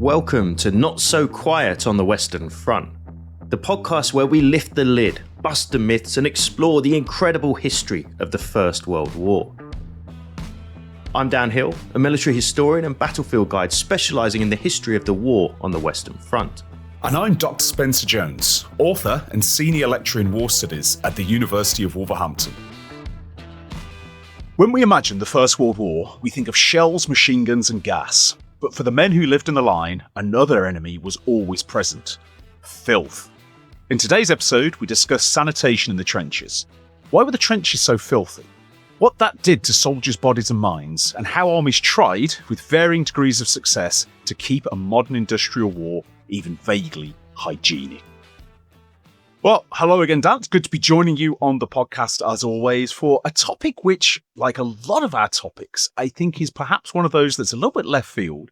Welcome to Not So Quiet on the Western Front, the podcast where we lift the lid, bust the myths, and explore the incredible history of the First World War. I'm Dan Hill, a military historian and battlefield guide specialising in the history of the war on the Western Front. And I'm Dr. Spencer Jones, author and senior lecturer in war studies at the University of Wolverhampton. When we imagine the First World War, we think of shells, machine guns, and gas. But for the men who lived in the line, another enemy was always present: filth. In today's episode, we discuss sanitation in the trenches. Why were the trenches so filthy? What that did to soldiers' bodies and minds, and how armies tried, with varying degrees of success, to keep a modern industrial war even vaguely hygienic. Well, hello again, Dan. It's good to be joining you on the podcast as always for a topic which, like a lot of our topics, I think is perhaps one of those that's a little bit left field,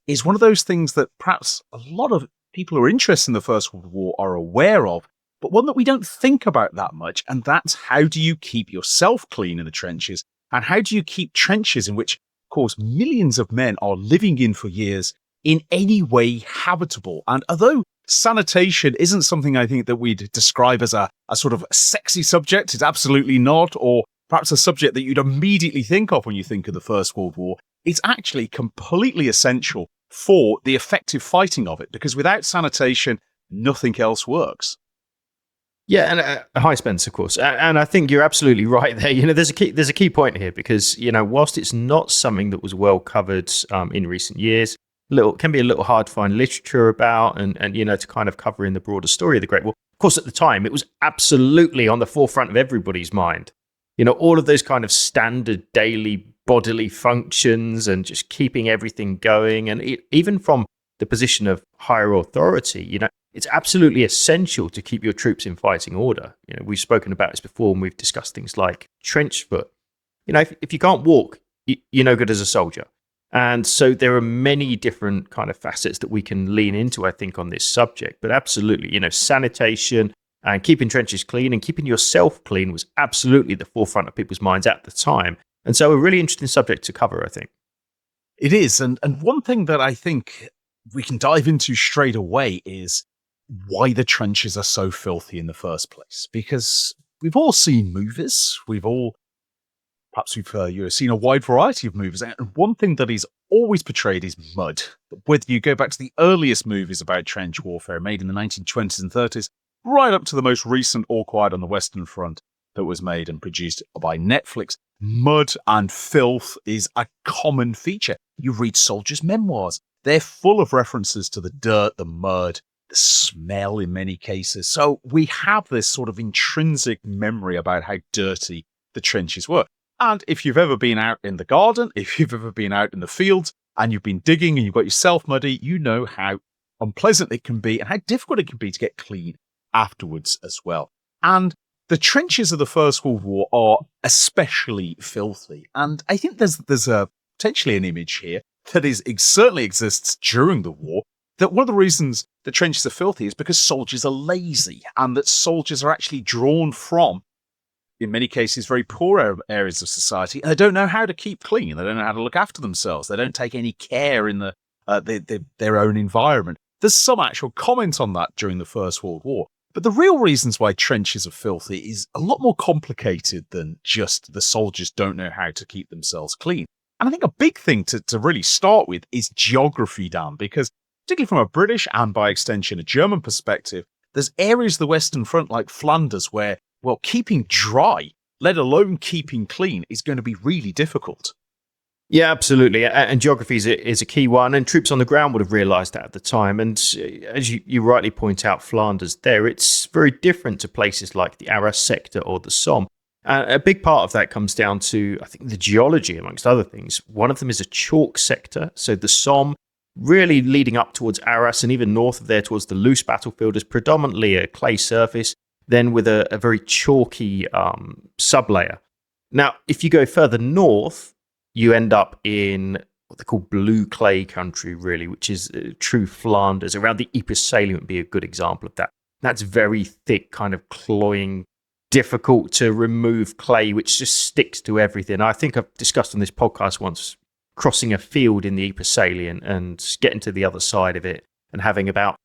is one of those things that perhaps a lot of people who are interested in the First World War are aware of, but one that we don't think about that much, and that's how do you keep yourself clean in the trenches, and how do you keep trenches in which, of course, millions of men are living in for years in any way habitable. And although sanitation isn't something I think that we'd describe as a sort of sexy subject, it's absolutely not, or perhaps a subject that you'd immediately think of when you think of the First World War, it's actually completely essential for the effective fighting of it, because without sanitation, nothing else works. Yeah, and hi, Spence, of course. And I think you're absolutely right there. You know, there's a key point here because, you know, whilst it's not something that was well covered in recent years, can be a little hard to find literature about and you know, to kind of cover in the broader story of the Great War. Of course, at the time, it was absolutely on the forefront of everybody's mind. You know, all of those kind of standard daily bodily functions and just keeping everything going. And even from the position of higher authority, you know, it's absolutely essential to keep your troops in fighting order. You know, we've spoken about this before and we've discussed things like trench foot. You know, if you can't walk, you're no good as a soldier. And so there are many different kind of facets that we can lean into, I think, on this subject. But absolutely, you know, sanitation and keeping trenches clean and keeping yourself clean was absolutely the forefront of people's minds at the time. And so a really interesting subject to cover, I think. It is. And one thing that I think we can dive into straight away is why the trenches are so filthy in the first place. Because we've all seen movies. Perhaps we've seen a wide variety of movies, and one thing that is always portrayed is mud. Whether you go back to the earliest movies about trench warfare made in the 1920s and 30s, right up to the most recent All Quiet on the Western Front that was made and produced by Netflix, mud and filth is a common feature. You read soldiers' memoirs. They're full of references to the dirt, the mud, the smell in many cases. So we have this sort of intrinsic memory about how dirty the trenches were. And if you've ever been out in the garden, if you've ever been out in the fields and you've been digging and you've got yourself muddy, you know how unpleasant it can be and how difficult it can be to get clean afterwards as well. And the trenches of the First World War are especially filthy. And I think there's potentially an image here that certainly exists during the war, that one of the reasons the trenches are filthy is because soldiers are lazy and that soldiers are actually drawn from, in many cases, very poor areas of society, and they don't know how to keep clean. They don't know how to look after themselves. They don't take any care in their own environment. There's some actual comment on that during the First World War. But the real reasons why trenches are filthy is a lot more complicated than just the soldiers don't know how to keep themselves clean. And I think a big thing to really start with is geography, Dan, because particularly from a British and by extension a German perspective, there's areas of the Western Front like Flanders where, well, keeping dry, let alone keeping clean, is going to be really difficult. Yeah, absolutely. And geography is a key one. And troops on the ground would have realised that at the time. And as you rightly point out, Flanders there, it's very different to places like the Arras sector or the Somme. A big part of that comes down to, I think, the geology, amongst other things. One of them is a chalk sector. So the Somme, really leading up towards Arras and even north of there towards the Loos battlefield, is predominantly a clay surface, then with a very chalky sublayer. Now, if you go further north, you end up in what they call blue clay country, really, which is true Flanders. Around the Ypres salient would be a good example of that. That's very thick, kind of cloying, difficult to remove clay, which just sticks to everything. I think I've discussed on this podcast once crossing a field in the Ypres salient and getting to the other side of it and having about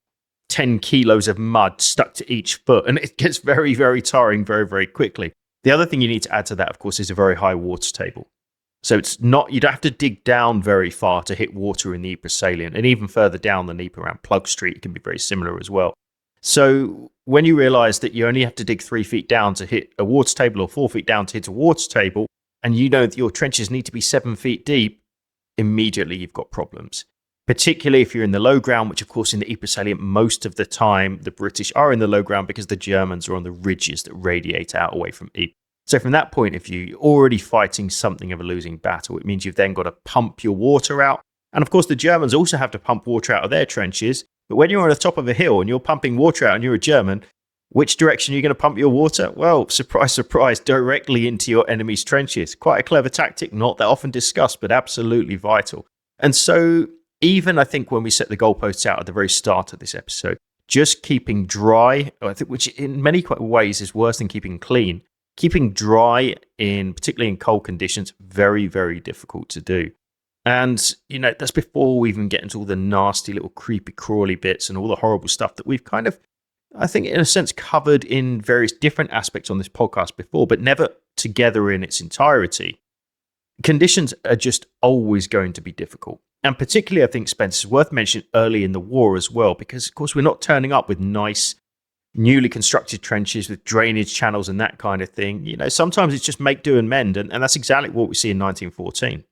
10 kilos of mud stuck to each foot. And it gets very, very tiring very, very quickly. The other thing you need to add to that, of course, is a very high water table. So it's not, you don't have to dig down very far to hit water in the Ypres salient. And even further down the Ypres around Plug Street, it can be very similar as well. So when you realize that you only have to dig 3 feet down to hit a water table or 4 feet down to hit a water table, and you know that your trenches need to be 7 feet deep, immediately you've got problems. Particularly if you're in the low ground, which of course in the Ypres salient, most of the time the British are in the low ground because the Germans are on the ridges that radiate out away from Ypres. So from that point of view, you're already fighting something of a losing battle. It means you've then got to pump your water out. And of course, the Germans also have to pump water out of their trenches. But when you're on the top of a hill and you're pumping water out and you're a German, which direction are you going to pump your water? Well, surprise, surprise, directly into your enemy's trenches. Quite a clever tactic, not that often discussed, but absolutely vital. And so even I think when we set the goalposts out at the very start of this episode, just keeping dry, I think, which in many ways is worse than keeping clean, keeping dry, particularly in cold conditions, very, very difficult to do. And, that's before we even get into all the nasty little creepy crawly bits and all the horrible stuff that we've kind of, I think, in a sense, covered in various different aspects on this podcast before, but never together in its entirety. Conditions are just always going to be difficult. And particularly, I think, Spence, is worth mentioning early in the war as well, because, of course, we're not turning up with nice, newly constructed trenches with drainage channels and that kind of thing. Sometimes it's just make do and mend, and that's exactly what we see in 1914.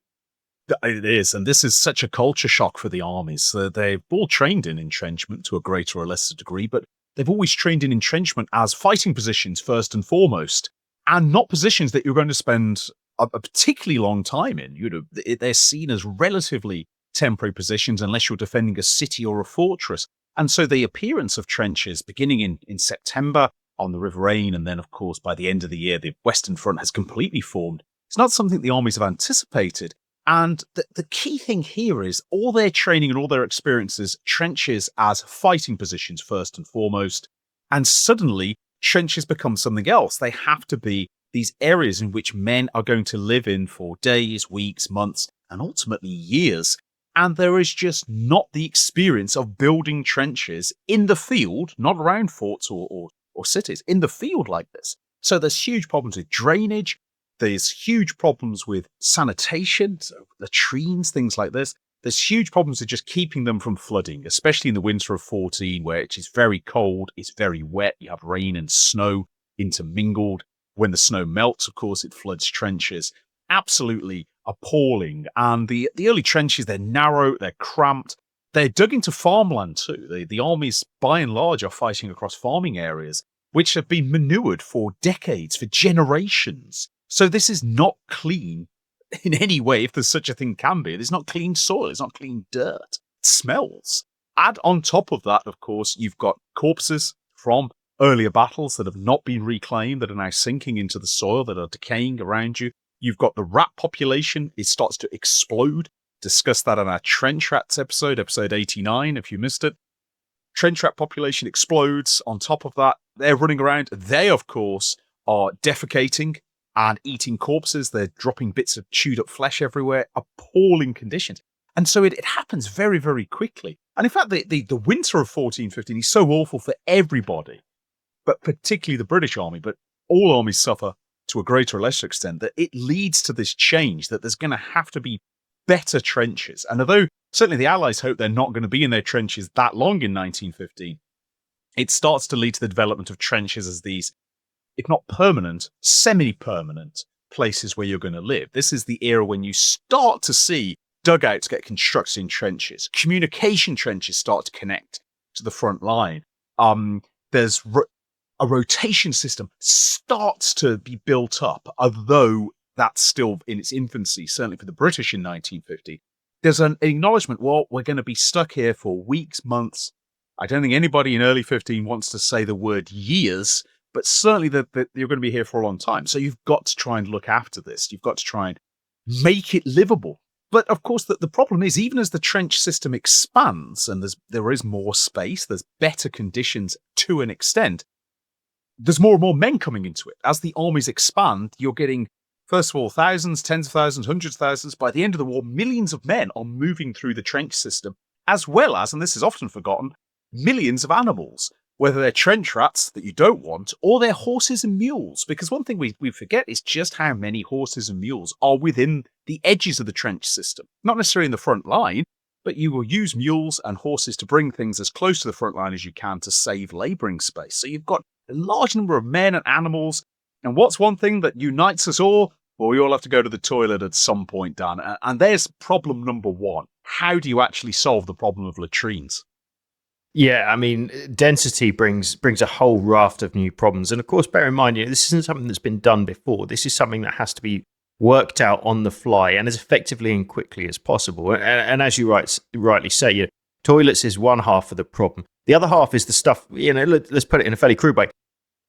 It is, and this is such a culture shock for the armies. They've all trained in entrenchment to a greater or lesser degree, but they've always trained in entrenchment as fighting positions first and foremost, and not positions that you're going to spend a particularly long time in. They're seen as relatively temporary positions unless you're defending a city or a fortress. And so the appearance of trenches beginning in September on the River Ain, and then, of course, by the end of the year, the Western Front has completely formed. It's not something the armies have anticipated. And the key thing here is all their training and all their experiences, trenches as fighting positions first and foremost. And suddenly, trenches become something else. They have to be these areas in which men are going to live in for days, weeks, months, and ultimately years. And there is just not the experience of building trenches in the field, not around forts or cities, in the field like this. So there's huge problems with drainage. There's huge problems with sanitation, so latrines, things like this. There's huge problems with just keeping them from flooding, especially in the winter of 14, where it is very cold, it's very wet, you have rain and snow intermingled. When the snow melts, of course, it floods trenches. Absolutely appalling. And the early trenches, they're narrow, they're cramped. They're dug into farmland too. The armies, by and large, are fighting across farming areas, which have been manured for decades, for generations. So this is not clean in any way, if there's such a thing can be. It's not clean soil. It's not clean dirt. It smells. Add on top of that, of course, you've got corpses from earlier battles that have not been reclaimed, that are now sinking into the soil, that are decaying around you. You've got the rat population. It starts to explode. Discussed that in our trench rats episode 89, if you missed it. Trench rat population explodes. On top of that, they're running around. They, of course, are defecating and eating corpses. They're dropping bits of chewed up flesh everywhere. Appalling conditions. And so it happens very, very quickly. And in fact, the winter of 14-15 is so awful for everybody, but particularly the British army, but all armies suffer to a greater or lesser extent, that it leads to this change, that there's going to have to be better trenches. And although certainly the Allies hope they're not going to be in their trenches that long in 1915, it starts to lead to the development of trenches as these, if not permanent, semi-permanent places where you're going to live. This is the era when you start to see dugouts get constructed in trenches. Communication trenches start to connect to the front line. There's a rotation system starts to be built up, although that's still in its infancy, certainly for the British in 1950. There's an acknowledgement, well, we're going to be stuck here for weeks, months. I don't think anybody in early 15 wants to say the word years, but certainly that you're going to be here for a long time. So you've got to try and look after this. You've got to try and make it livable. But of course, the problem is, even as the trench system expands and there is more space, there's better conditions to an extent, there's more and more men coming into it. As the armies expand, you're getting, First of all, thousands, tens of thousands, hundreds of thousands. By the end of the war, millions of men are moving through the trench system, as well as, and this is often forgotten, millions of animals, whether they're trench rats that you don't want or they're horses and mules. Because one thing we forget is just how many horses and mules are within the edges of the trench system. Not necessarily in the front line, but you will use mules and horses to bring things as close to the front line as you can to save labouring space. So you've got a large number of men and animals. And what's one thing that unites us all? Well, we all have to go to the toilet at some point, Dan. And there's problem number one. How do you actually solve the problem of latrines? Yeah, I mean, density brings a whole raft of new problems. And of course, bear in mind, this isn't something that's been done before. This is something that has to be worked out on the fly and as effectively and quickly as possible. And as you rightly say, toilets is one half of the problem. The other half is the stuff, let's put it in a fairly crude way.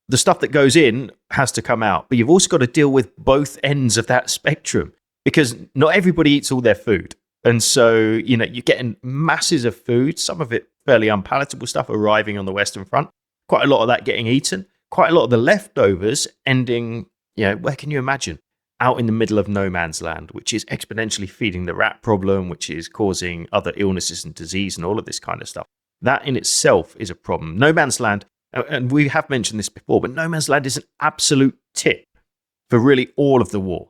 The stuff that goes in has to come out, but you've also got to deal with both ends of that spectrum because not everybody eats all their food. And so, you're getting masses of food, some of it fairly unpalatable stuff arriving on the Western Front, quite a lot of that getting eaten, quite a lot of the leftovers ending, where can you imagine? Out in the middle of no man's land, which is exponentially feeding the rat problem, which is causing other illnesses and disease and all of this kind of stuff. That in itself is a problem. No man's land, and we have mentioned this before, but no man's land is an absolute tip for really all of the war.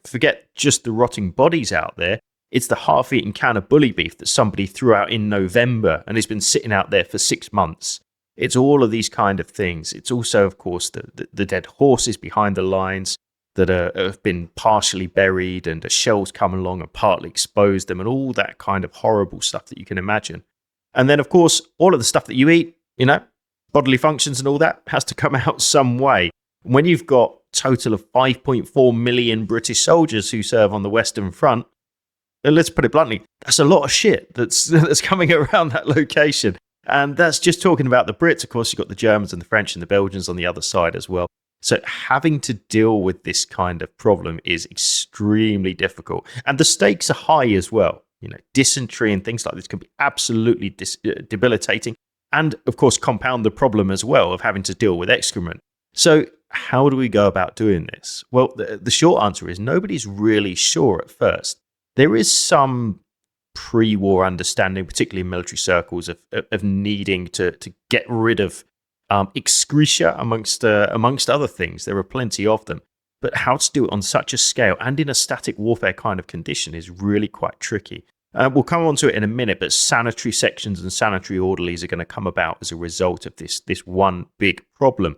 Forget just the rotting bodies out there. It's the half-eaten can of bully beef that somebody threw out in November and has been sitting out there for 6 months. It's all of these kind of things. It's also, of course, the dead horses behind the lines that have been partially buried and the shells come along and partly expose them and all that kind of horrible stuff that you can imagine. And then, of course, all of the stuff that you eat, bodily functions and all that has to come out some way. When you've got a total of 5.4 million British soldiers who serve on the Western Front, let's put it bluntly, that's a lot of shit that's coming around that location. And that's just talking about the Brits. Of course, you've got the Germans and the French and the Belgians on the other side as well. So having to deal with this kind of problem is extremely difficult. And the stakes are high as well. Dysentery and things like this can be absolutely debilitating. And, of course, compound the problem as well of having to deal with excrement. So how do we go about doing this? Well, the short answer is nobody's really sure at first. There is some pre-war understanding, particularly in military circles, of needing to get rid of excretia amongst other things. There are plenty of them. But how to do it on such a scale and in a static warfare kind of condition is really quite tricky. We'll come on to it in a minute, but sanitary sections and sanitary orderlies are going to come about as a result of this one big problem.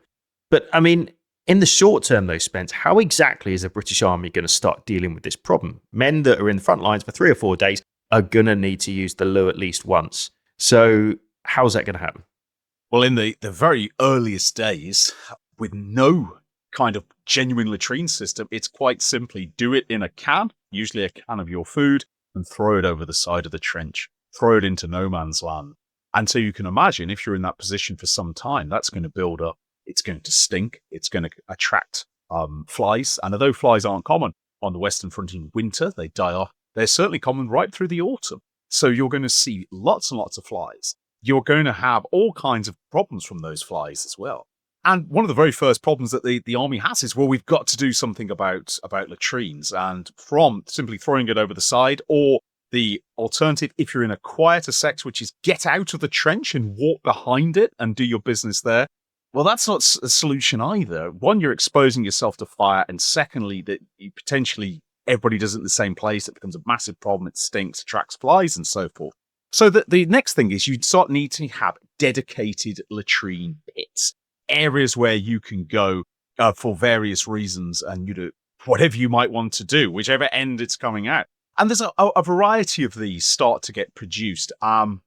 But, I mean, in the short term, though, Spence, how exactly is the British Army going to start dealing with this problem? Men that are in the front lines for 3 or 4 days are going to need to use the loo at least once. So how's that going to happen? Well, in the very earliest days, with no kind of genuine latrine system, it's quite simply do it in a can, usually a can of your food, and throw it over the side of the trench. Throw it into no man's land. And so you can imagine if you're in that position for some time, that's going to build up. It's going to stink. It's going to attract flies. And although flies aren't common on the Western Front in winter, they die off. They're certainly common right through the autumn. So you're going to see lots and lots of flies. You're going to have all kinds of problems from those flies as well. And one of the very first problems that the army has is, well, we've got to do something about latrines. And from simply throwing it over the side, or the alternative, if you're in a quieter sector, which is get out of the trench and walk behind it and do your business there. Well, that's not a solution either. One, you're exposing yourself to fire. And secondly, that you potentially everybody does it in the same place. It becomes a massive problem. It stinks, attracts flies and so forth. So the next thing is you need to have dedicated latrine pits, areas where you can go for various reasons and whatever you might want to do, whichever end it's coming out. And there's a variety of these start to get produced. And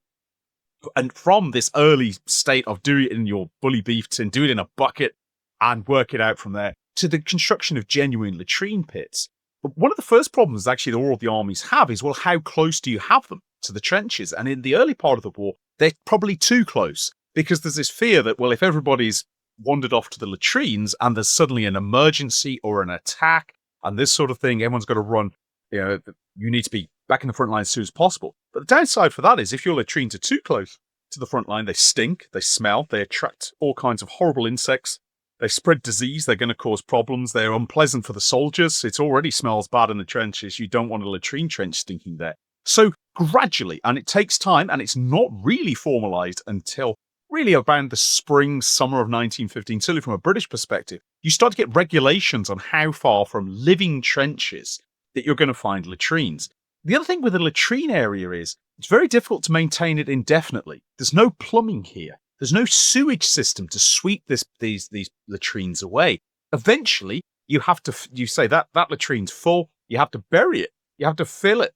from this early state of do it in your bully beef tin, do it in a bucket and work it out from there, to the construction of genuine latrine pits. But one of the first problems actually that all of the armies have is, well, how close do you have them to the trenches? And in the early part of the war, they're probably too close, because there's this fear that, well, if everybody's wandered off to the latrines and there's suddenly an emergency or an attack and this sort of thing, everyone's got to run, you need to be back in the front line as soon as possible. But the downside for that is if your latrines are too close to the front line, they stink, they smell, they attract all kinds of horrible insects. They spread disease. They're going to cause problems. They're unpleasant for the soldiers. It already smells bad in the trenches. You don't want a latrine trench stinking there. So gradually, and it takes time, and it's not really formalized until really around the spring, summer of 1915, certainly from a British perspective, you start to get regulations on how far from living trenches that you're going to find latrines. The other thing with a latrine area is it's very difficult to maintain it indefinitely. There's no plumbing here. There's no sewage system to sweep these latrines away. Eventually, you say that latrine's full, you have to bury it, you have to fill it,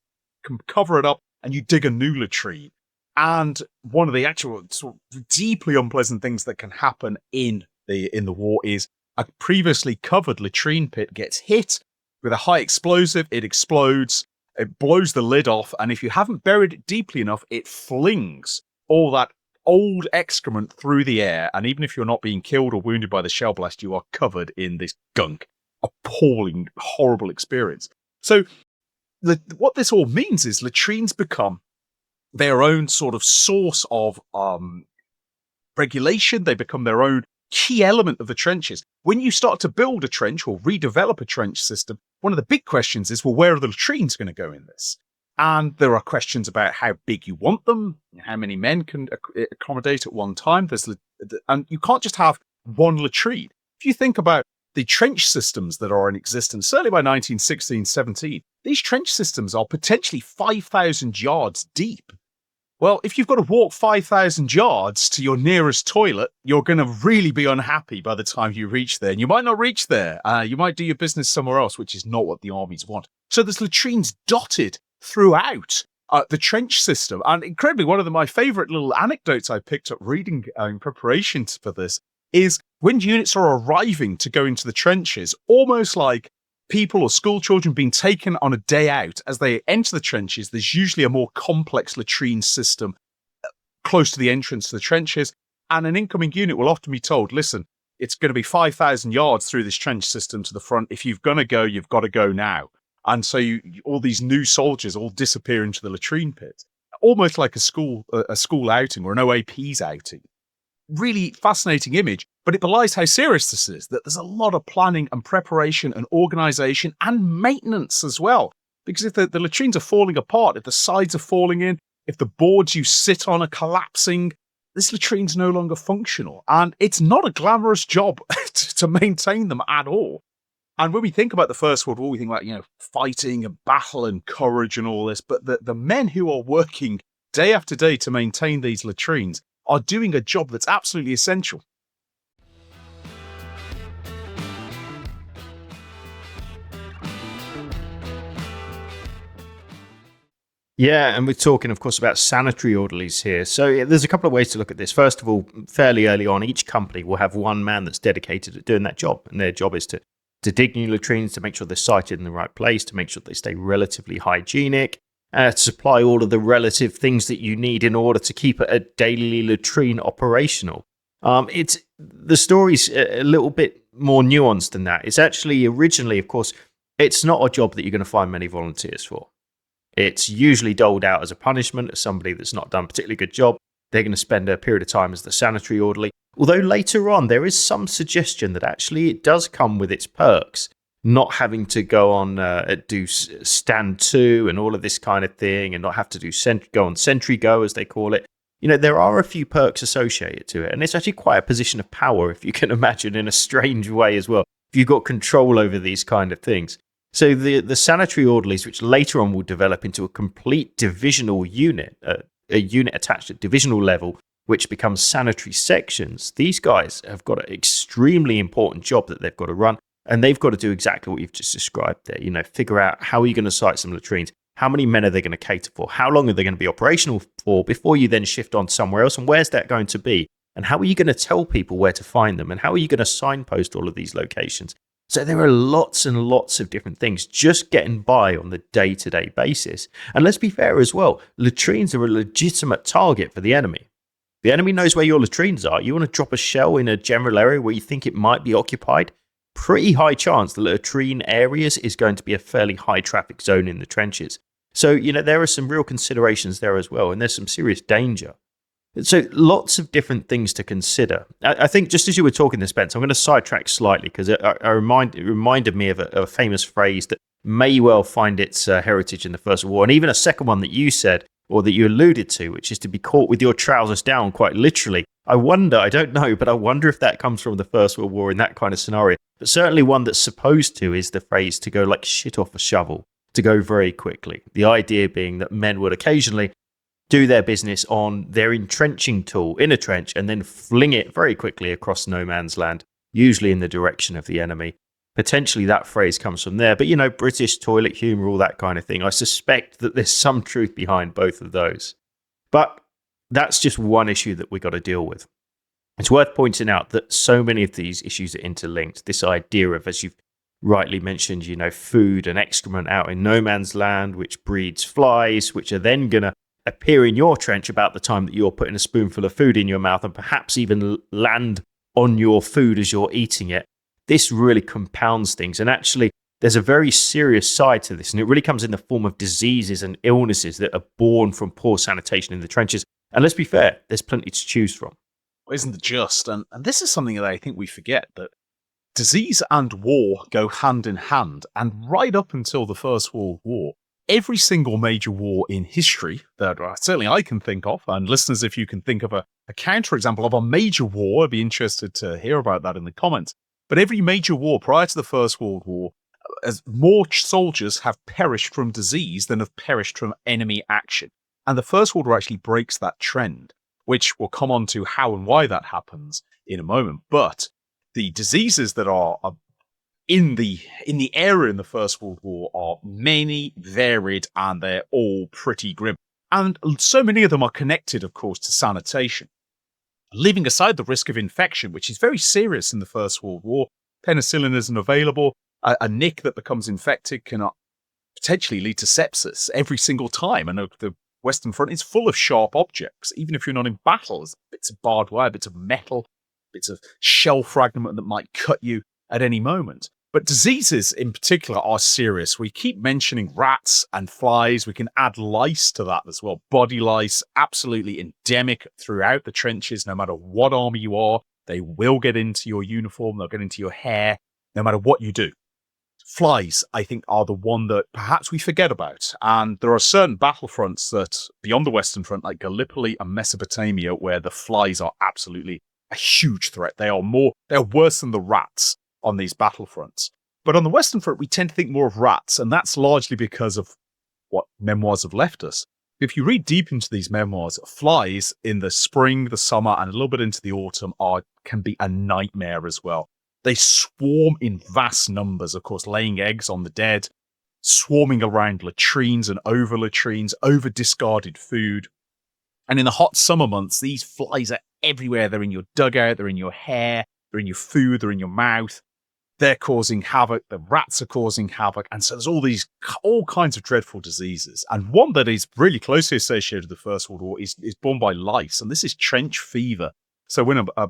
cover it up, and you dig a new latrine. And one of the actual sort of deeply unpleasant things that can happen in the war is a previously covered latrine pit gets hit with a high explosive, it explodes, it blows the lid off, and if you haven't buried it deeply enough, it flings all that old excrement through the air, and even if you're not being killed or wounded by the shell blast, you are covered in this gunk. Appalling, horrible experience. So what this all means is latrines become their own sort of source of regulation. They become their own key element of the trenches. When you start to build a trench or redevelop a trench system, one of the big questions is, well, where are the latrines going to go in this? And there are questions about how big you want them, how many men can accommodate at one time. And you can't just have one latrine. If you think about the trench systems that are in existence, certainly by 1916-17, these trench systems are potentially 5,000 yards deep. Well, if you've got to walk 5,000 yards to your nearest toilet, you're going to really be unhappy by the time you reach there. And you might not reach there. You might do your business somewhere else, which is not what the armies want. So there's latrines dotted throughout the trench system. And incredibly, one of my favorite little anecdotes I picked up reading in preparation for this is when units are arriving to go into the trenches, almost like people or school children being taken on a day out, as they enter the trenches, there's usually a more complex latrine system close to the entrance to the trenches. And an incoming unit will often be told, listen, it's going to be 5,000 yards through this trench system to the front. If you're going to go, you've got to go now. And so all these new soldiers all disappear into the latrine pit, almost like a school outing or an OAP's outing. Really fascinating image, but it belies how serious this is, that there's a lot of planning and preparation and organization and maintenance as well. Because if the latrines are falling apart, if the sides are falling in, if the boards you sit on are collapsing, this latrine's no longer functional. And it's not a glamorous job to maintain them at all. And when we think about the First World War, we think about, fighting and battle and courage and all this. But the men who are working day after day to maintain these latrines are doing a job that's absolutely essential. Yeah, and we're talking, of course, about sanitary orderlies here. So there's a couple of ways to look at this. First of all, fairly early on, each company will have one man that's dedicated to doing that job. And their job is to dig new latrines, to make sure they're sited in the right place, to make sure they stay relatively hygienic, to supply all of the relative things that you need in order to keep a daily latrine operational. The story's a little bit more nuanced than that. It's actually originally, of course, it's not a job that you're going to find many volunteers for. It's usually doled out as a punishment as somebody that's not done a particularly good job. They're going to spend a period of time as the sanitary orderly. Although later on, there is some suggestion that actually it does come with its perks, not having to go on do stand to and all of this kind of thing, and not have to do go on sentry go, as they call it. There are a few perks associated to it, and it's actually quite a position of power, if you can imagine, in a strange way as well, if you've got control over these kind of things. So the sanitary orderlies, which later on will develop into a complete divisional unit, a unit attached at divisional level, which becomes sanitary sections, these guys have got an extremely important job that they've got to run, and they've got to do exactly what you've just described there. Figure out how are you going to site some latrines, how many men are they going to cater for, how long are they going to be operational for before you then shift on somewhere else, and where's that going to be, and how are you going to tell people where to find them, and how are you going to signpost all of these locations. So there are lots and lots of different things just getting by on the day-to-day basis. And let's be fair as well, latrines are a legitimate target for the enemy. The enemy knows where your latrines are. You want to drop a shell in a general area where you think it might be occupied, pretty high chance the latrine areas is going to be a fairly high traffic zone in the trenches. So, there are some real considerations there as well, and there's some serious danger. So lots of different things to consider. I think just as you were talking this, Spence, I'm going to sidetrack slightly because it reminded me of a famous phrase that may well find its heritage in the First World War, and even a second one that you said or that you alluded to, which is to be caught with your trousers down, quite literally. I don't know, but I wonder if that comes from the First World War in that kind of scenario. But certainly one that's supposed to is the phrase to go like shit off a shovel, to go very quickly. The idea being that men would occasionally do their business on their entrenching tool in a trench and then fling it very quickly across no man's land, usually in the direction of the enemy. Potentially that phrase comes from there, but British toilet humour, all that kind of thing. I suspect that there's some truth behind both of those. But that's just one issue that we got to deal with. It's worth pointing out that so many of these issues are interlinked. This idea of, as you've rightly mentioned, food and excrement out in no man's land, which breeds flies, which are then going to appear in your trench about the time that you're putting a spoonful of food in your mouth and perhaps even land on your food as you're eating it. This really compounds things. And actually, there's a very serious side to this. And it really comes in the form of diseases and illnesses that are born from poor sanitation in the trenches. And let's be fair, there's plenty to choose from. Isn't it just? And this is something that I think we forget, that disease and war go hand in hand. And right up until the First World War, every single major war in history that certainly I can think of, and listeners, if you can think of a counterexample of a major war, I'd be interested to hear about that in the comments. But every major war prior to the First World War, as more soldiers have perished from disease than have perished from enemy action. And the First World War actually breaks that trend, which we'll come on to how and why that happens in a moment. But the diseases that are in the area in the First World War are many, varied, and they're all pretty grim. And so many of them are connected, of course, to sanitation. Leaving aside the risk of infection, which is very serious in the First World War, penicillin isn't available. A nick that becomes infected can potentially lead to sepsis every single time. And the Western Front is full of sharp objects, even if you're not in battle. There's bits of barbed wire, bits of metal, bits of shell fragment that might cut you at any moment. But diseases in particular are serious. We keep mentioning rats and flies. We can add lice to that as well. Body lice, absolutely endemic throughout the trenches, no matter what army you are. They will get into your uniform. They'll get into your hair, no matter what you do. Flies, I think, are the one that perhaps we forget about. And there are certain battlefronts that, beyond the Western Front, like Gallipoli and Mesopotamia, where the flies are absolutely a huge threat. They're worse than the rats on these battlefronts. But on the Western Front, we tend to think more of rats, and that's largely because of what memoirs have left us. If you read deep into these memoirs, flies in the spring, the summer, and a little bit into the autumn can be a nightmare as well. They swarm in vast numbers, of course, laying eggs on the dead, swarming around latrines and over latrines, over discarded food. And in the hot summer months, these flies are everywhere. They're in your dugout, they're in your hair, they're in your food, they're in your mouth. They're causing havoc. The rats are causing havoc. And so there's all kinds of dreadful diseases. And one that is really closely associated with the First World War is borne by lice. And this is trench fever. So when a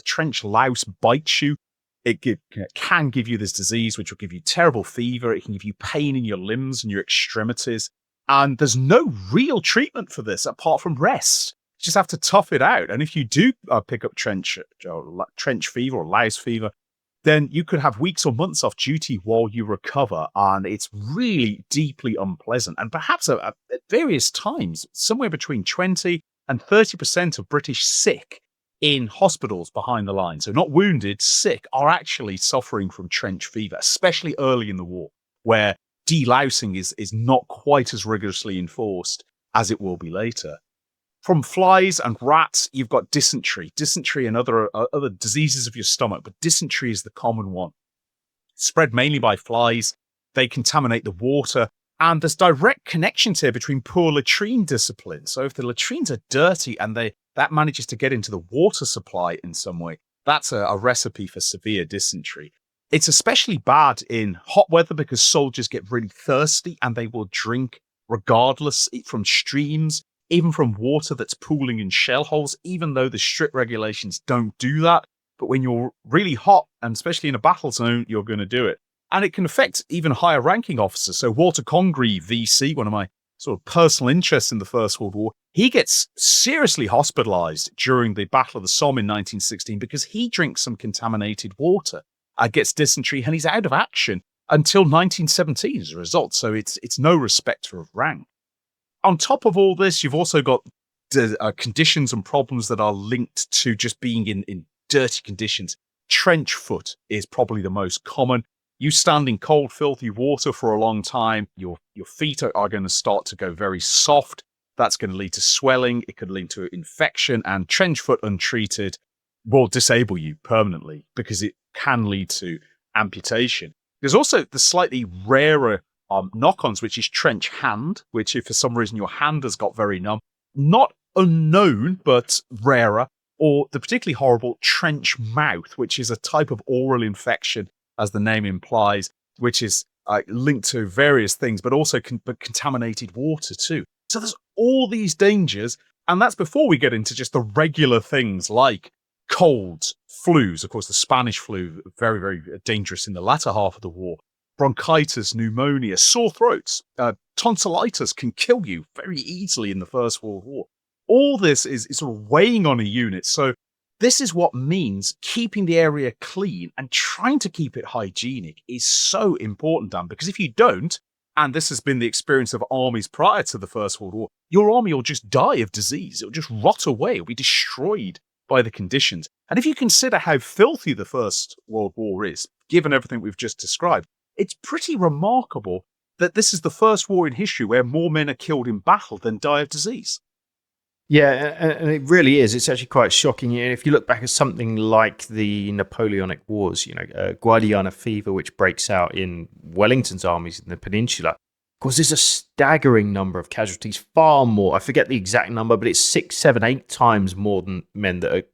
trench louse bites you, it can give you this disease, which will give you terrible fever. It can give you pain in your limbs and your extremities. And there's no real treatment for this apart from rest. You just have to tough it out. And if you do pick up trench fever or louse fever, then you could have weeks or months off duty while you recover. And it's really deeply unpleasant. And perhaps at various times, somewhere between 20 and 30% of British sick in hospitals behind the line, so not wounded, sick, are actually suffering from trench fever, especially early in the war, where delousing is not quite as rigorously enforced as it will be later. From flies and rats, you've got dysentery and other diseases of your stomach, but dysentery is the common one. Spread mainly by flies, they contaminate the water, and there's direct connections here between poor latrine discipline. So if the latrines are dirty and that manages to get into the water supply in some way, that's a recipe for severe dysentery. It's especially bad in hot weather because soldiers get really thirsty and they will drink regardless from streams, even from water that's pooling in shell holes, even though the strict regulations don't do that. But when you're really hot, and especially in a battle zone, you're going to do it. And it can affect even higher ranking officers. So Walter Congreve, VC, one of my sort of personal interest in the First World War. He gets seriously hospitalized during the Battle of the Somme in 1916 because he drinks some contaminated water, gets dysentery, and he's out of action until 1917 as a result. So it's no respecter of rank. On top of all this, you've also got conditions and problems that are linked to just being in dirty conditions. Trench foot is probably the most common. You stand in cold, filthy water for a long time, your feet are going to start to go very soft. That's going to lead to swelling. It could lead to infection, and trench foot untreated will disable you permanently because it can lead to amputation. There's also the slightly rarer knock-ons, which is trench hand, which if for some reason your hand has got very numb, not unknown, but rarer, or the particularly horrible trench mouth, which is a type of oral infection, as the name implies, which is linked to various things, but also contaminated water too. So there's all these dangers, and that's before we get into just the regular things like colds, flus. Of course, the Spanish flu, very, very dangerous in the latter half of the war. Bronchitis, pneumonia, sore throats, tonsillitis can kill you very easily in the First World War. All this is sort of weighing on a unit. So this is what means keeping the area clean and trying to keep it hygienic is so important, Dan, because if you don't, and this has been the experience of armies prior to the First World War, your army will just die of disease. It'll just rot away. It'll be destroyed by the conditions. And if you consider how filthy the First World War is, given everything we've just described, it's pretty remarkable that this is the first war in history where more men are killed in battle than die of disease. Yeah, and it really is. It's actually quite shocking. If you look back at something like the Napoleonic Wars, Guadiana fever, which breaks out in Wellington's armies in the peninsula, of course, there's a staggering number of casualties, far more. I forget the exact number, but it's 6, 7, 8 times more than men that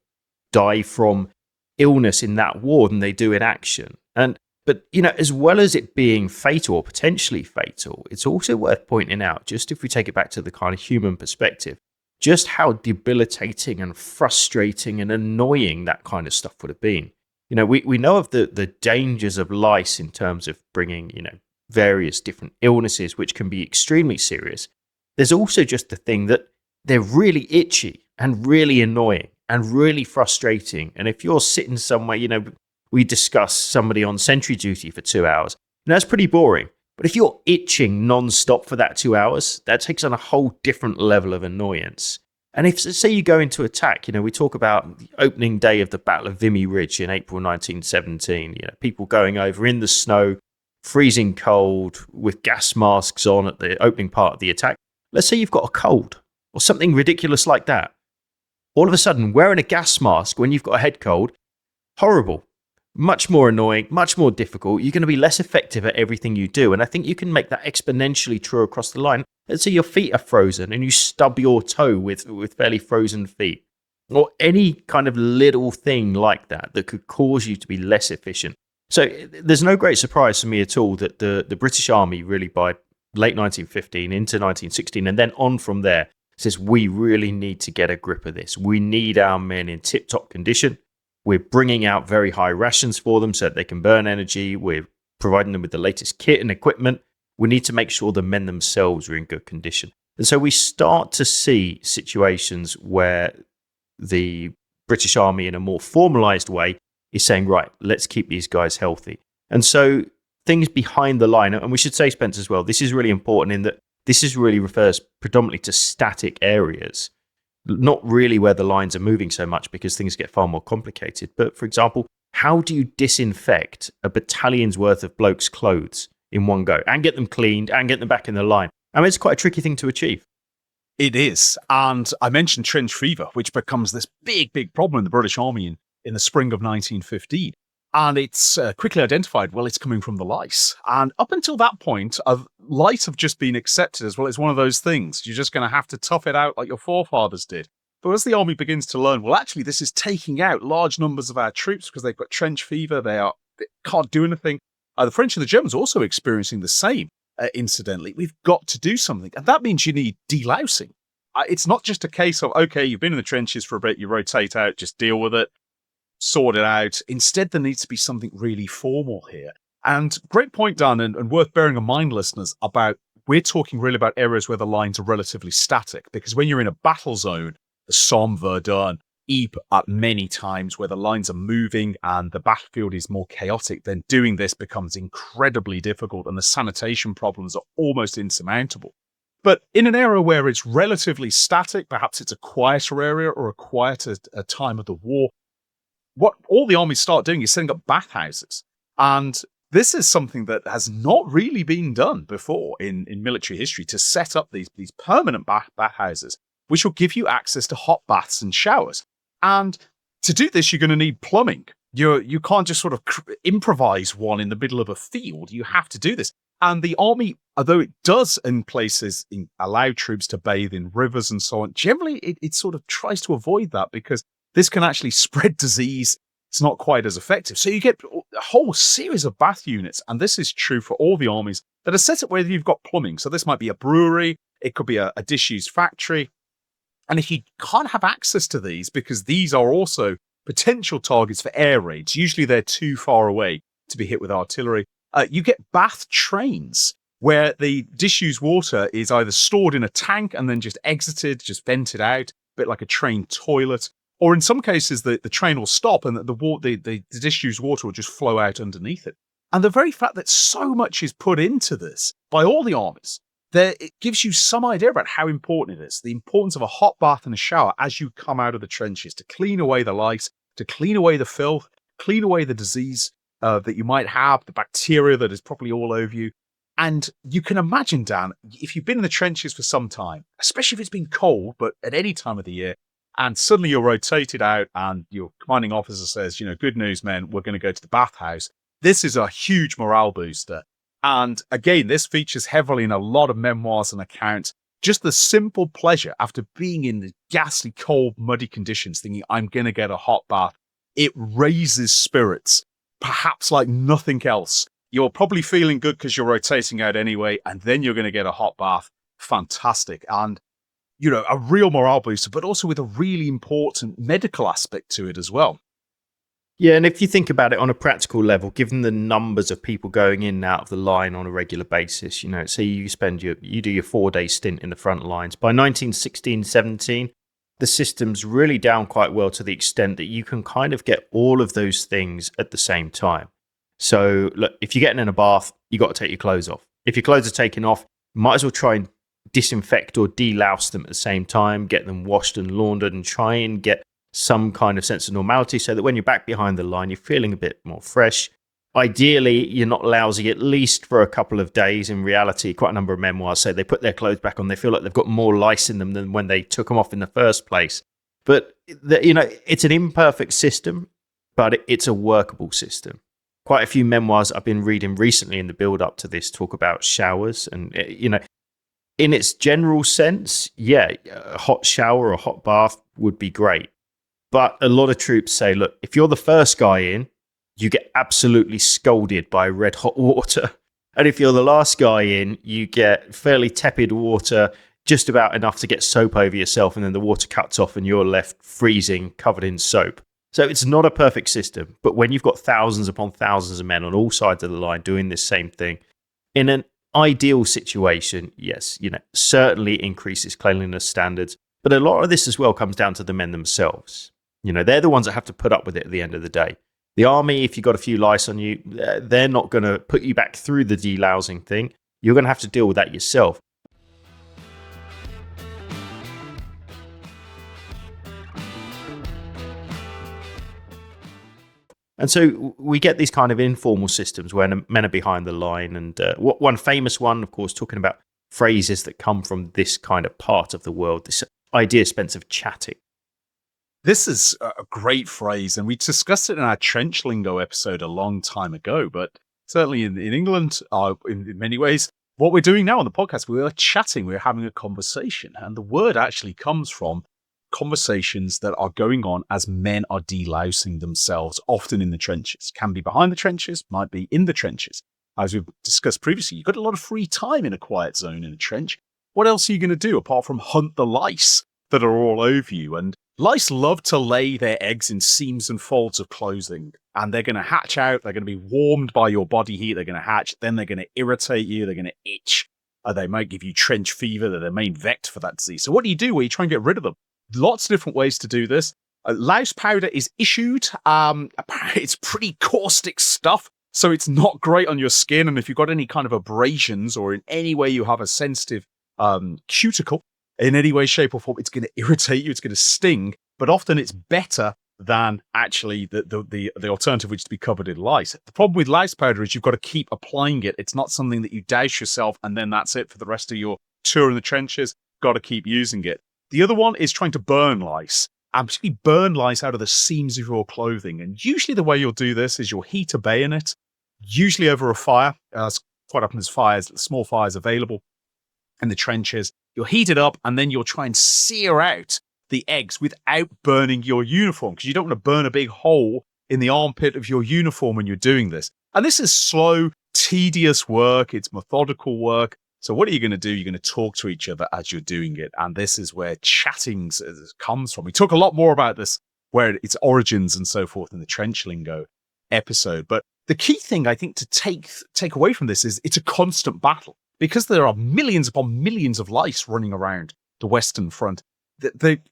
die from illness in that war than they do in action. But, as well as it being fatal or potentially fatal, it's also worth pointing out, just if we take it back to the kind of human perspective, just how debilitating and frustrating and annoying that kind of stuff would have been. We know of the dangers of lice in terms of bringing, various different illnesses, which can be extremely serious. There's also just the thing that they're really itchy and really annoying and really frustrating. And if you're sitting somewhere, we discuss somebody on sentry duty for 2 hours, and that's pretty boring. But if you're itching non-stop for that 2 hours, that takes on a whole different level of annoyance. And if, say, you go into attack, we talk about the opening day of the Battle of Vimy Ridge in April 1917, people going over in the snow, freezing cold, with gas masks on at the opening part of the attack. Let's say you've got a cold or something ridiculous like that. All of a sudden, wearing a gas mask when you've got a head cold, horrible. Much more annoying, much more difficult. You're going to be less effective at everything you do. And I think you can make that exponentially true across the line. Let's say your feet are frozen and you stub your toe with fairly frozen feet, or any kind of little thing like that could cause you to be less efficient. So there's no great surprise for me at all that the British Army really by late 1915 into 1916 and then on from there says we really need to get a grip of this. We need our men in tip-top condition. We're bringing out very high rations for them so that they can burn energy. We're providing them with the latest kit and equipment. We need to make sure the men themselves are in good condition. And so we start to see situations where the British Army in a more formalized way is saying, right, let's keep these guys healthy. And so things behind the line, and we should say, Spence, as well, this is really important in that this is really refers predominantly to static areas. Not really where the lines are moving so much because things get far more complicated. But for example, how do you disinfect a battalion's worth of blokes' clothes in one go and get them cleaned and get them back in the line? I mean, it's quite a tricky thing to achieve. It is. And I mentioned trench fever, which becomes this big, big problem in the British Army in the spring of 1915. And it's quickly identified, well, it's coming from the lice. And up until that point, lice have just been accepted as, well, it's one of those things. You're just going to have to tough it out like your forefathers did. But as the army begins to learn, well, actually, this is taking out large numbers of our troops because they've got trench fever. They can't do anything. The French and the Germans are also experiencing the same, incidentally. We've got to do something. And that means you need delousing. It's not just a case of, okay, you've been in the trenches for a bit, you rotate out, just deal with it. Sort it out. Instead, there needs to be something really formal here. And great point, Dan, and worth bearing in mind, listeners, about we're talking really about areas where the lines are relatively static, because when you're in a battle zone, the Somme, Verdun, Ypres, at many times where the lines are moving and the battlefield is more chaotic, then doing this becomes incredibly difficult and the sanitation problems are almost insurmountable. But in an area where it's relatively static, perhaps it's a quieter area or a quieter time of the war, what all the armies start doing is setting up bathhouses. And this is something that has not really been done before in military history, to set up these permanent bathhouses, which will give you access to hot baths and showers. And to do this, you're going to need plumbing. You can't just sort of improvise one in the middle of a field. You have to do this. And the army, although it does in places allow troops to bathe in rivers and so on, generally it sort of tries to avoid that, because this can actually spread disease. It's not quite as effective. So you get a whole series of bath units. And this is true for all the armies that are set up where you've got plumbing. So this might be a brewery. It could be a disused factory. And if you can't have access to these, because these are also potential targets for air raids, usually they're too far away to be hit with artillery, you get bath trains where the disused water is either stored in a tank and then just exited, just vented out, a bit like a train toilet. Or in some cases, the train will stop and the disused water will just flow out underneath it. And the very fact that so much is put into this by all the armies, it gives you some idea about how important it is. The importance of a hot bath and a shower as you come out of the trenches, to clean away the lice, to clean away the filth, clean away the disease that you might have, the bacteria that is probably all over you. And you can imagine, Dan, if you've been in the trenches for some time, especially if it's been cold, but at any time of the year, and suddenly you're rotated out and your commanding officer says, good news, men, we're going to go to the bathhouse. This is a huge morale booster. And again, this features heavily in a lot of memoirs and accounts. Just the simple pleasure after being in the ghastly, cold, muddy conditions, thinking, I'm going to get a hot bath. It raises spirits, perhaps like nothing else. You're probably feeling good because you're rotating out anyway, and then you're going to get a hot bath. Fantastic. And, a real morale booster, but also with a really important medical aspect to it as well. Yeah, and if you think about it on a practical level, given the numbers of people going in and out of the line on a regular basis, say you do your 4-day stint in the front lines. By 1916-17, the system's really down quite well, to the extent that you can kind of get all of those things at the same time. So look, if you're getting in a bath, you got to take your clothes off. If your clothes are taken off, you might as well try and disinfect or delouse them at the same time, get them washed and laundered, and try and get some kind of sense of normality, so that when you're back behind the line, you're feeling a bit more fresh. Ideally, you're not lousy at least for a couple of days. In reality, quite a number of memoirs say they put their clothes back on, they feel like they've got more lice in them than when they took them off in the first place. But, it's an imperfect system, but it's a workable system. Quite a few memoirs I've been reading recently in the build-up to this talk about showers. And, in its general sense, a hot shower or a hot bath would be great. But a lot of troops say, look, if you're the first guy in, you get absolutely scalded by red hot water. And if you're the last guy in, you get fairly tepid water, just about enough to get soap over yourself. And then the water cuts off and you're left freezing, covered in soap. So it's not a perfect system. But when you've got thousands upon thousands of men on all sides of the line doing this same thing, in an ideal situation, yes, certainly increases cleanliness standards. But a lot of this as well comes down to the men themselves. They're the ones that have to put up with it at the end of the day. The army, if you've got a few lice on you, they're not going to put you back through the delousing thing. You're going to have to deal with that yourself. And so we get these kind of informal systems where men are behind the line. And one famous one, of course, talking about phrases that come from this kind of part of the world, this idea, Spence, of chatting. This is a great phrase, and we discussed it in our trench lingo episode a long time ago, but certainly in England, in many ways, what we're doing now on the podcast, we are chatting, we're having a conversation, and the word actually comes from conversations that are going on as men are delousing themselves, often in the trenches. Can be behind the trenches, might be in the trenches. As we've discussed previously, you've got a lot of free time in a quiet zone in a trench. What else are you going to do apart from hunt the lice that are all over you? And lice love to lay their eggs in seams and folds of clothing, and they're going to hatch out. They're going to be warmed by your body heat. They're going to hatch. Then they're going to irritate you. They're going to itch. They might give you trench fever. They're the main vector for that disease. So what do you do where you try and get rid of them? Lots of different ways to do this. Louse powder is issued. It's pretty caustic stuff, so it's not great on your skin. And if you've got any kind of abrasions or in any way you have a sensitive cuticle in any way, shape, or form, it's going to irritate you. It's going to sting. But often it's better than actually the alternative, which is to be covered in lice. The problem with louse powder is you've got to keep applying it. It's not something that you douse yourself and then that's it for the rest of your tour in the trenches. Got to keep using it. The other one is trying to burn lice. And particularly burn lice out of the seams of your clothing. And usually the way you'll do this is you'll heat a bayonet, usually over a fire. Quite often there's small fires available in the trenches. You'll heat it up and then you'll try and sear out the eggs without burning your uniform, because you don't want to burn a big hole in the armpit of your uniform when you're doing this. And this is slow, tedious work. It's methodical work. So what are you going to do? You're going to talk to each other as you're doing it. And this is where chatting comes from. We talk a lot more about this, where its origins and so forth in the Trench Lingo episode. But the key thing I think to take away from this is it's a constant battle, because there are millions upon millions of lice running around the Western Front.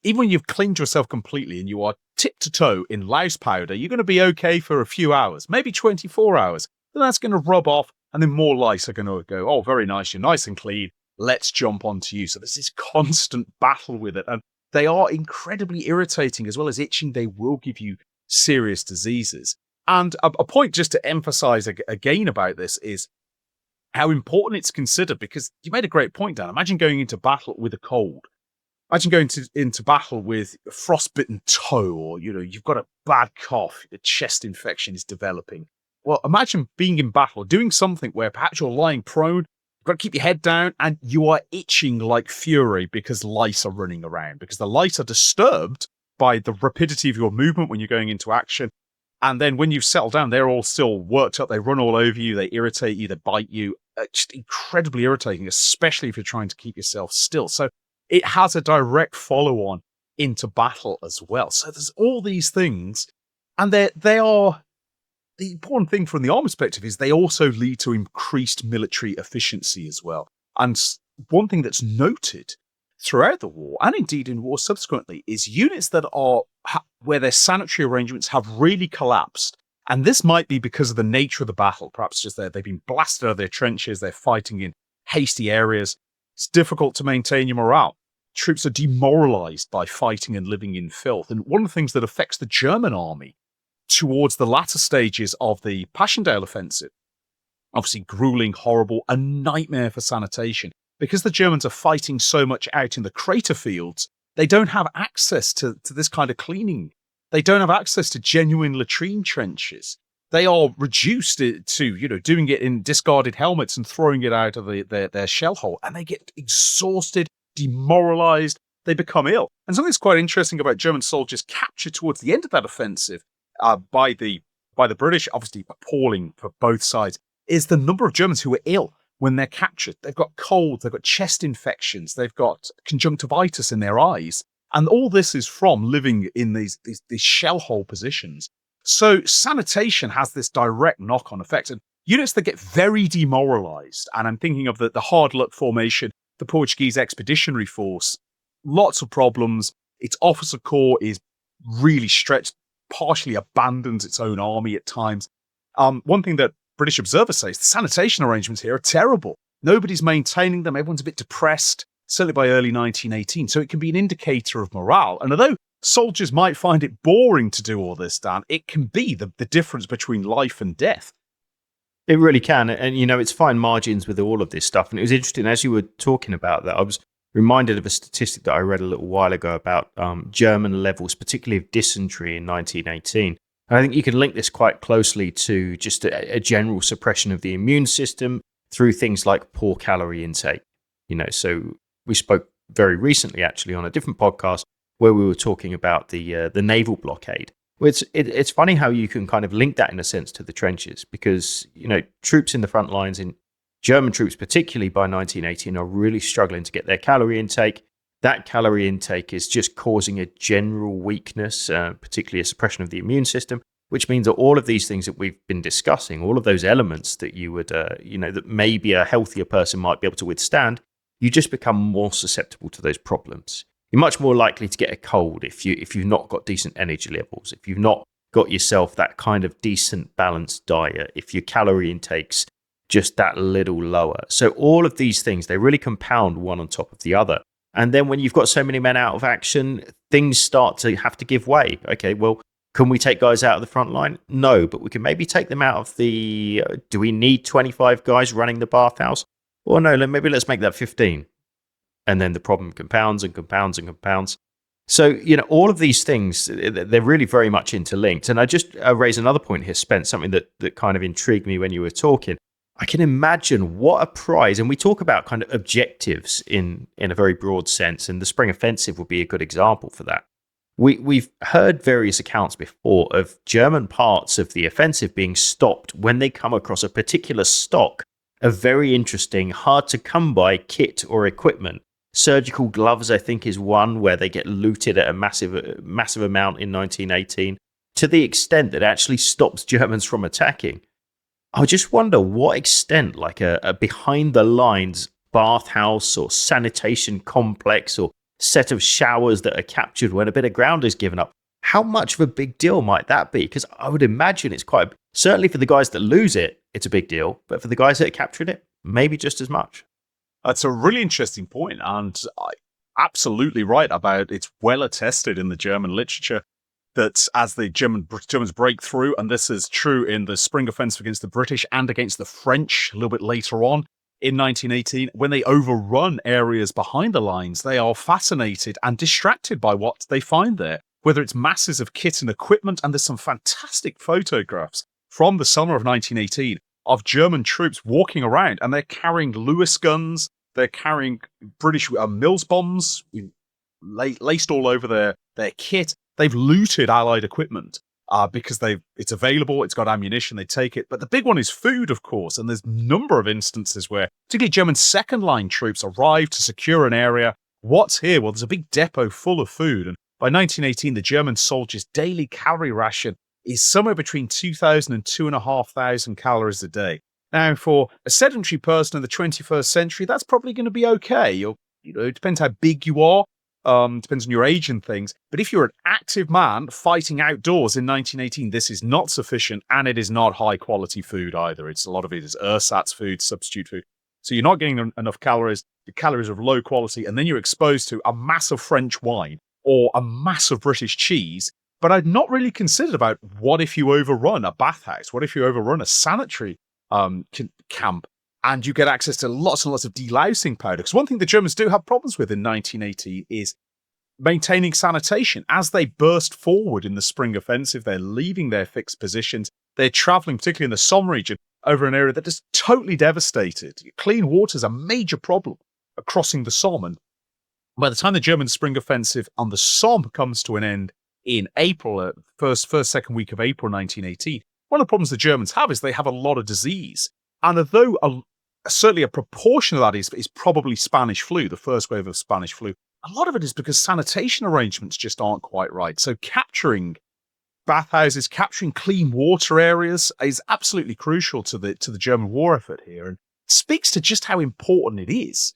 Even when you've cleaned yourself completely and you are tip to toe in louse powder, you're going to be okay for a few hours, maybe 24 hours. Then that's going to rub off. And then more lice are going to go, oh, very nice, you're nice and clean, let's jump onto you. So there's this constant battle with it. And they are incredibly irritating as well as itching. They will give you serious diseases. And a point just to emphasize again about this is how important it's considered, because you made a great point, Dan. Imagine going into battle with a cold. Imagine going into battle with a frostbitten toe, or, you've got a bad cough, a chest infection is developing. Well, imagine being in battle, doing something where perhaps you're lying prone, you've got to keep your head down, and you are itching like fury because lice are running around, because the lice are disturbed by the rapidity of your movement when you're going into action. And then when you settle down, they're all still worked up. They run all over you. They irritate you. They bite you. Just incredibly irritating, especially if you're trying to keep yourself still. So it has a direct follow-on into battle as well. So there's all these things, and they are... The important thing from the army perspective is they also lead to increased military efficiency as well. And one thing that's noted throughout the war, and indeed in war subsequently, is units that are where their sanitary arrangements have really collapsed. And this might be because of the nature of the battle. Perhaps just they've been blasted out of their trenches, they're fighting in hasty areas. It's difficult to maintain your morale. Troops are demoralized by fighting and living in filth. And one of the things that affects the German army towards the latter stages of the Passchendaele offensive, obviously grueling, horrible, a nightmare for sanitation. Because the Germans are fighting so much out in the crater fields, they don't have access to this kind of cleaning. They don't have access to genuine latrine trenches. They are reduced to, doing it in discarded helmets and throwing it out of their shell hole. And they get exhausted, demoralized, they become ill. And something that's quite interesting about German soldiers captured towards the end of that offensive by the British, obviously appalling for both sides, is the number of Germans who are ill when they're captured. They've got colds, they've got chest infections, they've got conjunctivitis in their eyes. And all this is from living in these shell hole positions. So sanitation has this direct knock-on effect. And units that get very demoralized, and I'm thinking of the hard luck formation, the Portuguese Expeditionary Force, lots of problems. Its officer corps is really stretched, partially abandons its own army at times. One thing that British observers say is the sanitation arrangements here are terrible. Nobody's maintaining them. Everyone's a bit depressed, certainly by early 1918. So it can be an indicator of morale. And although soldiers might find it boring to do all this, Dan, it can be the difference between life and death. It really can. And, it's fine margins with all of this stuff. And it was interesting, as you were talking about that, I was reminded of a statistic that I read a little while ago about German levels, particularly of dysentery in 1918. And I think you can link this quite closely to just a general suppression of the immune system through things like poor calorie intake. So we spoke very recently, actually, on a different podcast where we were talking about the naval blockade. It's funny how you can kind of link that in a sense to the trenches, because troops in the front lines, in German troops particularly by 1918, are really struggling to get their calorie intake. That calorie intake is just causing a general weakness, particularly a suppression of the immune system. which means that all of these things that we've been discussing, all of those elements that you would, that maybe a healthier person might be able to withstand, you just become more susceptible to those problems. You're much more likely to get a cold if you've not got decent energy levels, if you've not got yourself that kind of decent balanced diet, if your calorie intake's just that little lower. So all of these things, they really compound one on top of the other. And then when you've got so many men out of action, things start to have to give way. Okay, well, can we take guys out of the front line? No, but we can maybe take them out of the... do we need 25 guys running the bathhouse? Or no, maybe let's make that 15. And then the problem compounds and compounds and compounds. So, all of these things, they're really very much interlinked. And I just raise another point here, Spence, something that kind of intrigued me when you were talking. I can imagine what a prize, and we talk about kind of objectives in a very broad sense, and the Spring Offensive would be a good example for that. We've heard various accounts before of German parts of the offensive being stopped when they come across a particular stock of very interesting, hard to come by kit or equipment. Surgical gloves, I think, is one where they get looted at a massive amount in 1918, to the extent that it actually stops Germans from attacking. I just wonder what extent, like a behind the lines bathhouse or sanitation complex or set of showers that are captured when a bit of ground is given up, how much of a big deal might that be? Because I would imagine it's certainly for the guys that lose it, it's a big deal. But for the guys that captured it, maybe just as much. That's a really interesting point, and absolutely right about it's well attested in the German literature that as the Germans break through, and this is true in the Spring Offensive against the British and against the French a little bit later on in 1918, when they overrun areas behind the lines, they are fascinated and distracted by what they find there, whether it's masses of kit and equipment. And there's some fantastic photographs from the summer of 1918 of German troops walking around, and they're carrying Lewis guns, they're carrying British Mills bombs laced all over their kit. They've looted Allied equipment because it's available, it's got ammunition, they take it. But the big one is food, of course, and there's a number of instances where particularly German second-line troops arrive to secure an area. What's here? Well, there's a big depot full of food, and by 1918, the German soldiers' daily calorie ration is somewhere between 2,000 and 2,500 calories a day. Now, for a sedentary person in the 21st century, that's probably going to be okay. It depends how big you are. Depends on your age and things. But if you're an active man fighting outdoors in 1918, this is not sufficient, and it is not high-quality food either. A lot of it is ersatz food, substitute food. So you're not getting enough calories. The calories are of low quality, and then you're exposed to a massive French wine or a massive British cheese. But I'd not really considered about what if you overrun a bathhouse? What if you overrun a sanitary camp? And you get access to lots and lots of delousing powder. Because one thing the Germans do have problems with in 1918 is maintaining sanitation. As they burst forward in the Spring Offensive, they're leaving their fixed positions. They're traveling, particularly in the Somme region, over an area that is totally devastated. Clean water is a major problem crossing the Somme. And by the time the German Spring Offensive on the Somme comes to an end in April, second week of April 1918, one of the problems the Germans have is they have a lot of disease. And although certainly a proportion of that is probably Spanish flu, the first wave of Spanish flu, a lot of it is because sanitation arrangements just aren't quite right. So capturing bathhouses, capturing clean water areas is absolutely crucial to the German war effort here, and speaks to just how important it is.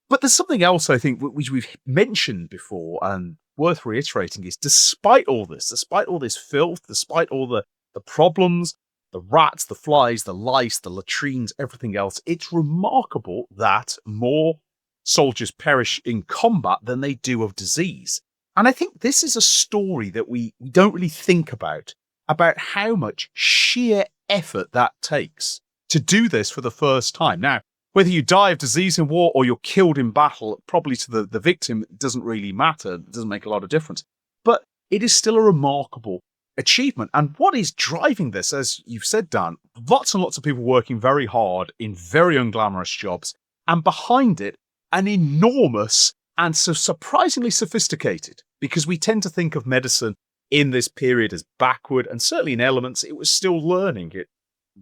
But there's something else I think which we've mentioned before and worth reiterating is despite all this filth, despite all the problems, the rats, the flies, the lice, the latrines, everything else, it's remarkable that more soldiers perish in combat than they do of disease. And I think this is a story that we don't really think about how much sheer effort that takes to do this for the first time. Now, whether you die of disease in war or you're killed in battle, probably to the victim, it doesn't really matter. It doesn't make a lot of difference. But it is still a remarkable achievement. And what is driving this, as you've said, Dan, lots and lots of people working very hard in very unglamorous jobs, and behind it, an enormous and so surprisingly sophisticated, because we tend to think of medicine in this period as backward, and certainly in elements, it was still learning. It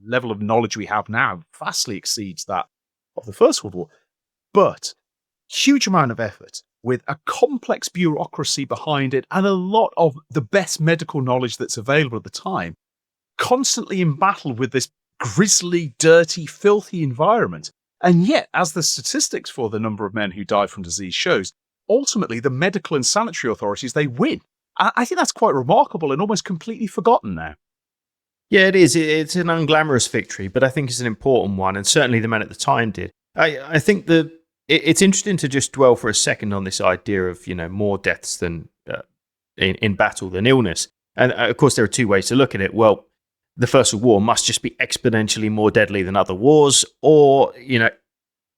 level of knowledge we have now vastly exceeds that of the First World War. But huge amount of effort with a complex bureaucracy behind it and a lot of the best medical knowledge that's available at the time, constantly in battle with this grisly, dirty, filthy environment. And yet, as the statistics for the number of men who died from disease shows, ultimately the medical and sanitary authorities, they win. I think that's quite remarkable and almost completely forgotten now. Yeah, it is. It's an unglamorous victory, but I think it's an important one, and certainly the men at the time did. I think it's interesting to just dwell for a second on this idea of more deaths than in battle than illness, and of course there are two ways to look at it. Well, the First World War must just be exponentially more deadly than other wars, or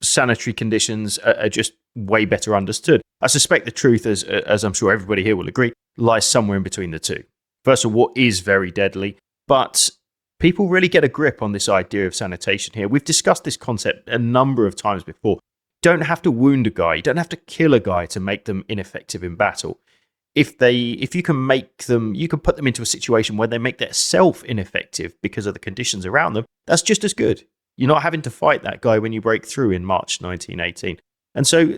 sanitary conditions are just way better understood. I suspect the truth, as I'm sure everybody here will agree, lies somewhere in between the two. First World War is very deadly, but people really get a grip on this idea of sanitation here. We've discussed this concept a number of times before. You don't have to wound a guy, you don't have to kill a guy to make them ineffective in battle. If you can put them into a situation where they make themselves ineffective because of the conditions around them, that's just as good. You're not having to fight that guy when you break through in March 1918. And so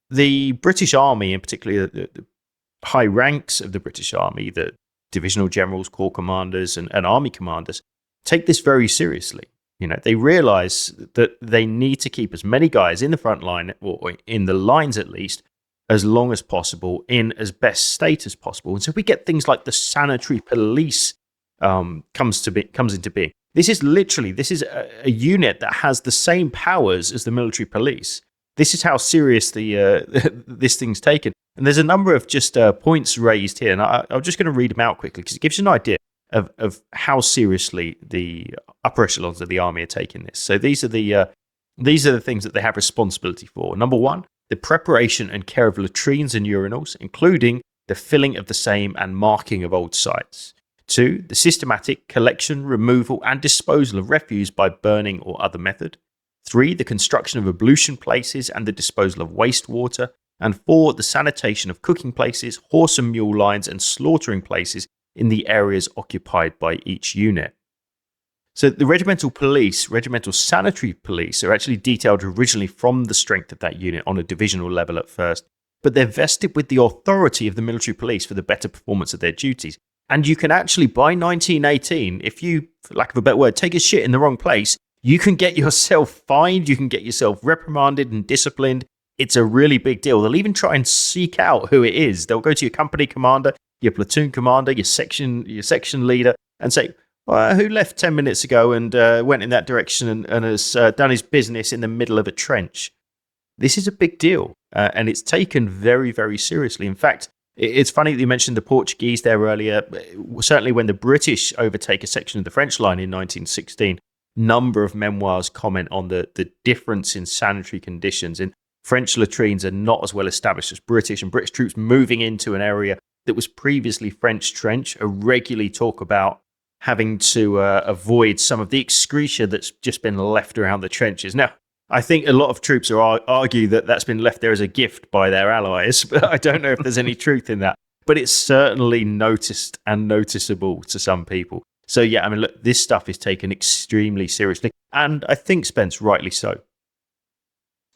the British Army, in particular the high ranks of the British Army, the divisional generals, corps commanders, and army commanders, take this very seriously. They realize that they need to keep as many guys in the front line, or in the lines at least, as long as possible, in as best state as possible. And so we get things like the sanitary police comes into being. This is a unit that has the same powers as the military police. This is how serious this thing's taken. And there's a number of just points raised here, and I'm just going to read them out quickly because it gives you an idea of how seriously the upper echelons of the army are taking this. So these are the things that they have responsibility for. Number one, the preparation and care of latrines and urinals, including the filling of the same and marking of old sites. 2, the systematic collection, removal, and disposal of refuse by burning or other method. 3, the construction of ablution places and the disposal of wastewater. And 4, the sanitation of cooking places, horse and mule lines, and slaughtering places in the areas occupied by each unit. So the regimental sanitary police are actually detailed originally from the strength of that unit on a divisional level at first, but they're vested with the authority of the military police for the better performance of their duties. And you can actually, by 1918, if you, for lack of a better word, take a shit in the wrong place, you can get yourself fined, you can get yourself reprimanded and disciplined. It's a really big deal. They'll even try and seek out who it is. They'll go to your company commander, your platoon commander, your section leader, and say, who left 10 minutes ago and went in that direction and has done his business in the middle of a trench? This is a big deal, and it's taken very, very seriously. In fact, it's funny that you mentioned the Portuguese there earlier. Certainly when the British overtake a section of the French line in 1916, number of memoirs comment on the difference in sanitary conditions. And French latrines are not as well established as British, and British troops moving into an area that was previously French trench regularly talk about having to avoid some of the excreta that's just been left around the trenches. Now, I think a lot of troops argue that that's been left there as a gift by their allies, but I don't know if there's any truth in that. But it's certainly noticed and noticeable to some people. So yeah, I mean, look, this stuff is taken extremely seriously, and I think, Spence, rightly so.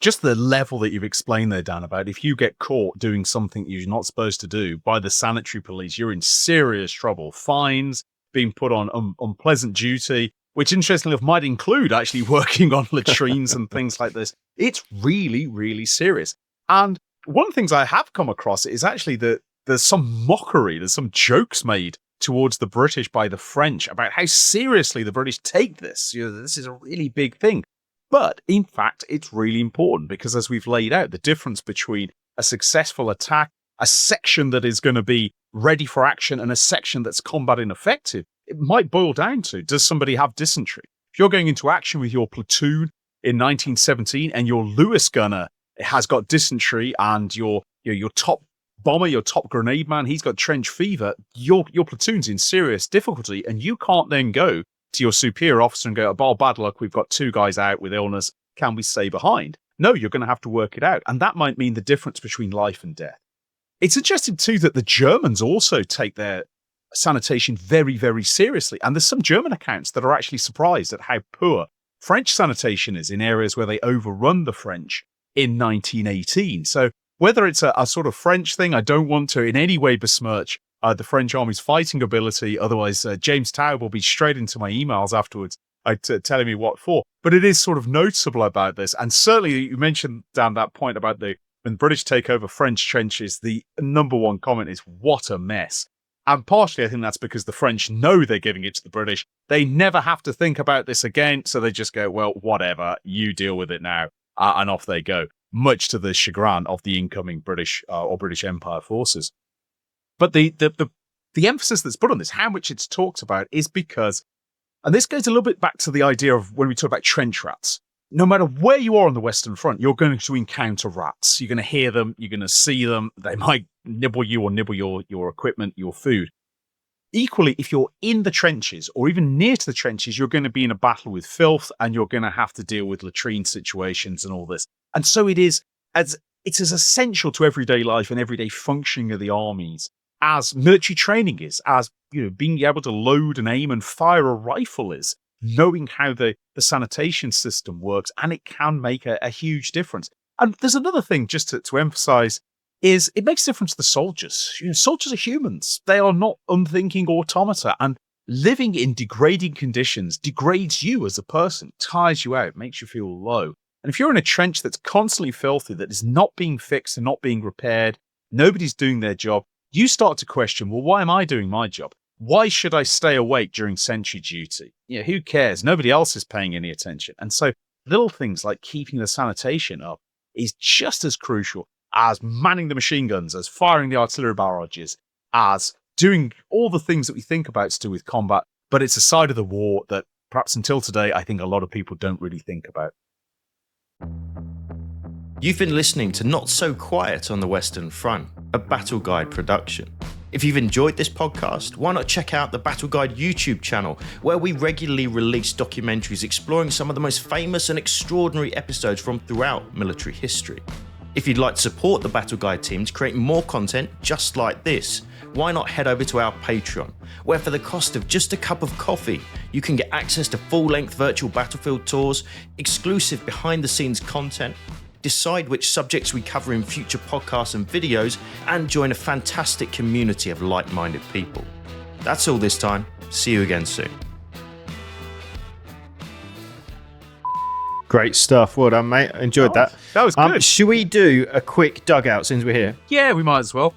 Just the level that you've explained there, Dan, about if you get caught doing something you're not supposed to do by the sanitary police, you're in serious trouble. Fines, being put on unpleasant duty, which interestingly enough might include actually working on latrines and things like this. It's really, really serious. And one of the things I have come across is actually that there's some mockery, there's some jokes made towards the British by the French about how seriously the British take this. This is a really big thing. But in fact, it's really important because, as we've laid out, the difference between a successful attack, a section that is going to be ready for action, and a section that's combat ineffective, it might boil down to, does somebody have dysentery? If you're going into action with your platoon in 1917 and your Lewis gunner has got dysentery and your top bomber, your top grenade man, he's got trench fever, your platoon's in serious difficulty, and you can't then go to your superior officer and go, oh, bad luck, we've got 2 guys out with illness, can we stay behind? No, you're going to have to work it out. And that might mean the difference between life and death. It's interesting too that the Germans also take their sanitation very, very seriously. And there's some German accounts that are actually surprised at how poor French sanitation is in areas where they overrun the French in 1918. So whether it's a sort of French thing, I don't want to in any way besmirch the French army's fighting ability. Otherwise, James Taub will be straight into my emails afterwards telling me what for. But it is sort of noticeable about this. And certainly you mentioned, Dan, that point about when the British take over French trenches, the number one comment is, what a mess. And partially, I think that's because the French know they're giving it to the British. They never have to think about this again. So they just go, well, whatever, you deal with it now. And off they go, much to the chagrin of the incoming British or British Empire forces. But the emphasis that's put on this, how much it's talked about, is because, and this goes a little bit back to the idea of when we talk about trench rats. No matter where you are on the Western Front, you're going to encounter rats. You're going to hear them. You're going to see them. They might nibble you or nibble your equipment, your food. Equally, if you're in the trenches or even near to the trenches, you're going to be in a battle with filth and you're going to have to deal with latrine situations and all this. And so it's as essential to everyday life and everyday functioning of the armies as military training is, as being able to load and aim and fire a rifle is, knowing how the sanitation system works, and it can make a huge difference. And there's another thing just to emphasize is it makes a difference to the soldiers. Soldiers are humans. They are not unthinking automata, and living in degrading conditions degrades you as a person, tires you out, makes you feel low. And if you're in a trench that's constantly filthy, that is not being fixed and not being repaired, nobody's doing their job, you start to question, well, why am I doing my job? Why should I stay awake during sentry duty? Who cares? Nobody else is paying any attention. And so little things like keeping the sanitation up is just as crucial as manning the machine guns, as firing the artillery barrages, as doing all the things that we think about to do with combat. But it's a side of the war that perhaps until today, I think a lot of people don't really think about. You've been listening to Not So Quiet on the Western Front, a Battle Guide production. If you've enjoyed this podcast, why not check out the Battle Guide YouTube channel, where we regularly release documentaries exploring some of the most famous and extraordinary episodes from throughout military history. If you'd like to support the Battle Guide team to create more content just like this, why not head over to our Patreon, where for the cost of just a cup of coffee, you can get access to full-length virtual battlefield tours, exclusive behind-the-scenes content, decide which subjects we cover in future podcasts and videos, and join a fantastic community of like-minded people. That's all this time. See you again soon. Great stuff. Well done, mate. I enjoyed that. That was good. Should we do a quick dugout since we're here? Yeah, we might as well.